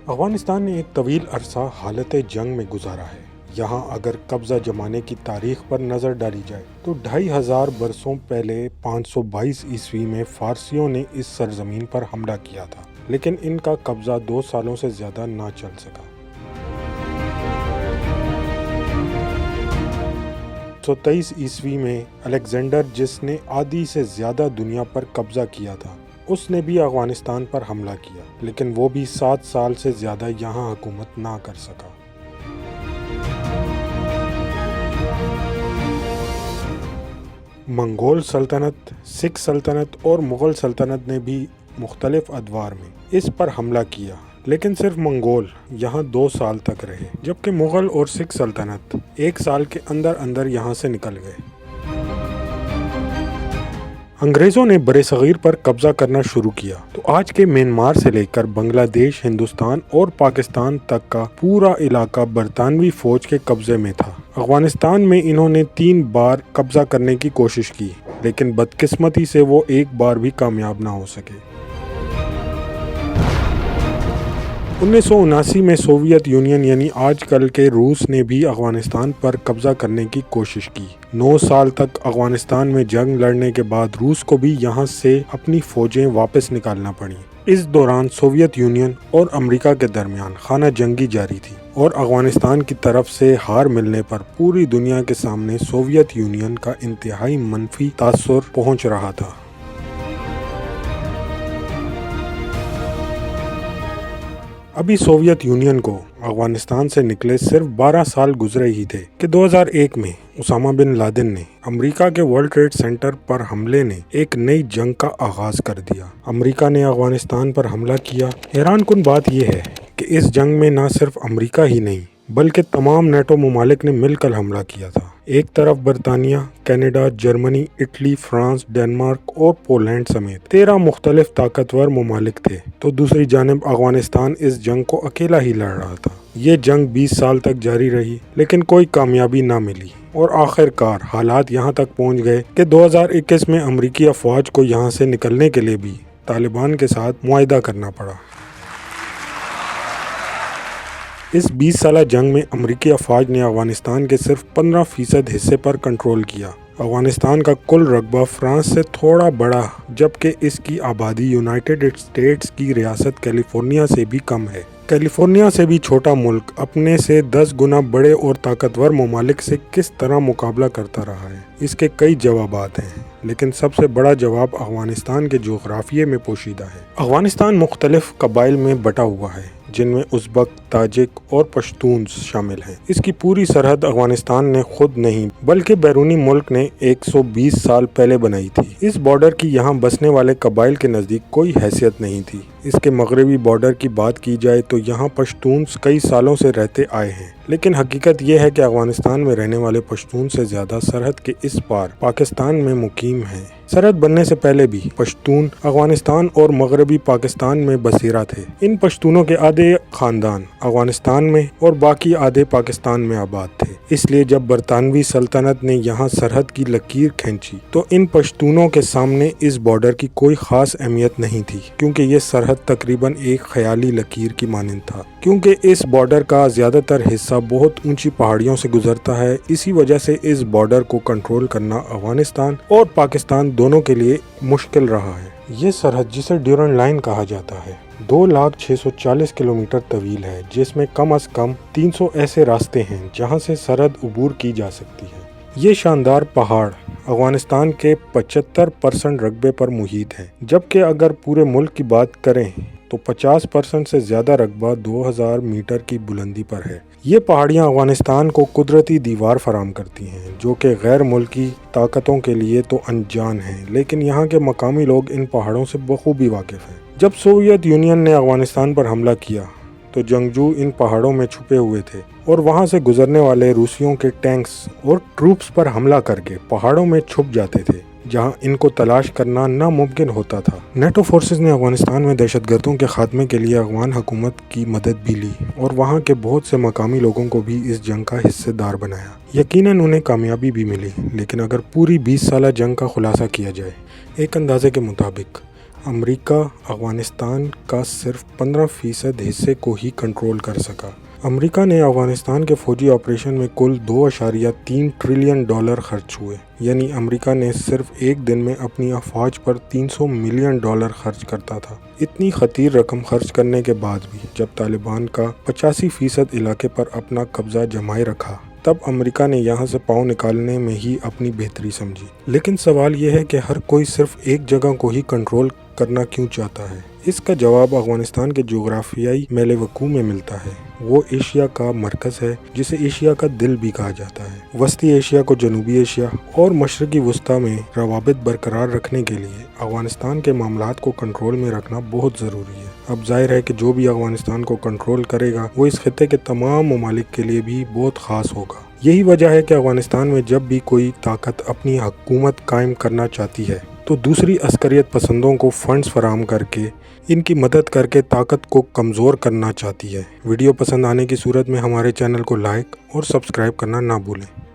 افغانستان نے ایک طویل عرصہ حالت جنگ میں گزارا ہے۔ یہاں اگر قبضہ جمانے کی تاریخ پر نظر ڈالی جائے تو 2500 برسوں پہلے 522 عیسوی میں فارسیوں نے اس سرزمین پر حملہ کیا تھا، لیکن ان کا قبضہ 2 سالوں سے زیادہ نہ چل سکا۔ 523 عیسوی میں الیگزینڈر، جس نے آدھی سے زیادہ دنیا پر قبضہ کیا تھا، اس نے بھی افغانستان پر حملہ کیا، لیکن وہ بھی 7 سال سے زیادہ یہاں حکومت نہ کر سکا۔ منگول سلطنت، سکھ سلطنت اور مغل سلطنت نے بھی مختلف ادوار میں اس پر حملہ کیا، لیکن صرف منگول یہاں 2 سال تک رہے، جبکہ مغل اور سکھ سلطنت 1 سال کے اندر یہاں سے نکل گئے۔ انگریزوں نے برصغیر پر قبضہ کرنا شروع کیا تو آج کے میانمار سے لے کر بنگلہ دیش، ہندوستان اور پاکستان تک کا پورا علاقہ برطانوی فوج کے قبضے میں تھا۔ افغانستان میں انہوں نے 3 بار قبضہ کرنے کی کوشش کی، لیکن بدقسمتی سے وہ ایک بار بھی کامیاب نہ ہو سکے۔ 1979 میں سوویت یونین یعنی آج کل کے روس نے بھی افغانستان پر قبضہ کرنے کی کوشش کی۔ 9 سال تک افغانستان میں جنگ لڑنے کے بعد روس کو بھی یہاں سے اپنی فوجیں واپس نکالنا پڑیں۔ اس دوران سوویت یونین اور امریکا کے درمیان خانہ جنگی جاری تھی، اور افغانستان کی طرف سے ہار ملنے پر پوری دنیا کے سامنے سوویت یونین کا انتہائی منفی تاثر پہنچ رہا تھا۔ ابھی سوویت یونین کو افغانستان سے نکلے صرف 12 سال گزرے ہی تھے کہ 2001 میں اسامہ بن لادن نے امریکا کے ورلڈ ٹریڈ سینٹر پر حملے نے ایک نئی جنگ کا آغاز کر دیا۔ امریکا نے افغانستان پر حملہ کیا۔ حیران کن بات یہ ہے کہ اس جنگ میں نہ صرف امریکا ہی نہیں بلکہ تمام نیٹو ممالک نے مل کر حملہ کیا تھا۔ ایک طرف برطانیہ، Canada, Germany, Italy, France, Denmark اور پولینڈ سمیت 13 مختلف طاقتور ممالک تھے، تو دوسری جانب افغانستان اس جنگ کو اکیلا ہی لڑ رہا تھا۔ یہ جنگ 20 سال تک جاری رہی، لیکن کوئی کامیابی نہ ملی، اور آخر کار حالات یہاں تک پہنچ گئے کہ 2021 میں امریکی افواج کو یہاں سے نکلنے کے لیے بھی طالبان کے ساتھ معاہدہ کرنا پڑا۔ اس 20 سالہ جنگ میں امریکی افواج نے افغانستان کے صرف 15% حصے پر کنٹرول کیا۔ افغانستان کا کل رقبہ فرانس سے تھوڑا بڑا، جبکہ اس کی آبادی یونائٹڈ اسٹیٹس کی ریاست کیلیفورنیا سے بھی کم ہے۔ کیلیفورنیا سے بھی چھوٹا ملک اپنے سے 10 گنا بڑے اور طاقتور ممالک سے کس طرح مقابلہ کرتا رہا ہے؟ اس کے کئی جوابات ہیں، لیکن سب سے بڑا جواب افغانستان کے جغرافیے میں پوشیدہ ہے۔ افغانستان مختلف قبائل میں بٹا ہوا ہے، جن میں ازبک، تاجک اور پشتون شامل ہیں۔ اس کی پوری سرحد افغانستان نے خود نہیں بلکہ بیرونی ملک نے 120 سال پہلے بنائی تھی۔ اس بارڈر کی یہاں بسنے والے قبائل کے نزدیک کوئی حیثیت نہیں تھی۔ اس کے مغربی بارڈر کی بات کی جائے تو یہاں پشتون کئی سالوں سے رہتے آئے ہیں، لیکن حقیقت یہ ہے کہ افغانستان میں رہنے والے پشتون سے زیادہ سرحد کے اس پار پاکستان میں مقیم ہیں۔ سرحد بننے سے پہلے بھی پشتون افغانستان اور مغربی پاکستان میں بسیرا تھے۔ ان پشتونوں کے آدھے خاندان افغانستان میں اور باقی آدھے پاکستان میں آباد تھے۔ اس لیے جب برطانوی سلطنت نے یہاں سرحد کی لکیر کھینچی تو ان پشتونوں کے سامنے اس بارڈر کی کوئی خاص اہمیت نہیں تھی، کیونکہ یہ سرحد تقریباً ایک خیالی لکیر کی مانند تھا۔ کیونکہ اس بارڈر کا زیادہ تر حصہ بہت اونچی پہاڑیوں سے گزرتا ہے، اسی وجہ سے اس بارڈر کو کنٹرول کرنا افغانستان اور پاکستان دونوں کے لیے مشکل رہا ہے۔ یہ سرحد، جسے ڈیورنڈ لائن کہا جاتا ہے، 2,06,40 کلومیٹر طویل ہے، جس میں کم از کم 300 ایسے راستے ہیں جہاں سے سرحد عبور کی جا سکتی ہے۔ یہ شاندار پہاڑ افغانستان کے 75% رقبے پر محیط ہیں، جبکہ اگر پورے ملک کی بات کریں تو 50% سے زیادہ رقبہ 2000 میٹر کی بلندی پر ہے۔ یہ پہاڑیاں افغانستان کو قدرتی دیوار فراہم کرتی ہیں، جو کہ غیر ملکی طاقتوں کے لیے تو انجان ہیں، لیکن یہاں کے مقامی لوگ ان پہاڑوں سے بخوبی واقف ہیں۔ جب سوویت یونین نے افغانستان پر حملہ کیا تو جنگجو ان پہاڑوں میں چھپے ہوئے تھے، اور وہاں سے گزرنے والے روسیوں کے ٹینکس اور ٹروپس پر حملہ کر کے پہاڑوں میں چھپ جاتے تھے، جہاں ان کو تلاش کرنا ناممکن ہوتا تھا۔ نیٹو فورسز نے افغانستان میں دہشت گردوں کے خاتمے کے لیے افغان حکومت کی مدد بھی لی، اور وہاں کے بہت سے مقامی لوگوں کو بھی اس جنگ کا حصہ دار بنایا۔ یقیناً انہیں کامیابی بھی ملی، لیکن اگر پوری 20 سالہ جنگ کا خلاصہ کیا جائے، ایک اندازے کے مطابق امریکہ افغانستان کا صرف 15% حصے کو ہی کنٹرول کر سکا۔ امریکہ نے افغانستان کے فوجی آپریشن میں کل $2.3 ٹریلین خرچ ہوئے، یعنی امریکہ نے صرف ایک دن میں اپنی افواج پر $300 ملین خرچ کرتا تھا۔ اتنی خطیر رقم خرچ کرنے کے بعد بھی جب طالبان کا 85% علاقے پر اپنا قبضہ جمائے رکھا، تب امریکہ نے یہاں سے پاؤں نکالنے میں ہی اپنی بہتری سمجھی۔ لیکن سوال یہ ہے کہ ہر کوئی صرف ایک جگہ کو ہی کنٹرول کرنا کیوں چاہتا ہے؟ اس کا جواب افغانستان کے جغرافیائی میلے وقوع میں ملتا ہے۔ وہ ایشیا کا مرکز ہے، جسے ایشیا کا دل بھی کہا جاتا ہے۔ وسطی ایشیا کو جنوبی ایشیا اور مشرقی وسطی میں روابط برقرار رکھنے کے لیے افغانستان کے معاملات کو کنٹرول میں رکھنا بہت ضروری ہے۔ اب ظاہر ہے کہ جو بھی افغانستان کو کنٹرول کرے گا وہ اس خطے کے تمام ممالک کے لیے بھی بہت خاص ہوگا۔ یہی وجہ ہے کہ افغانستان میں جب بھی کوئی طاقت اپنی حکومت قائم کرنا چاہتی ہے تو دوسری عسکریت پسندوں کو فنڈز فراہم کر کے ان کی مدد کر کے طاقت کو کمزور کرنا چاہتی ہے۔ ویڈیو پسند آنے کی صورت میں ہمارے چینل کو لائک اور سبسکرائب کرنا نہ بھولیں۔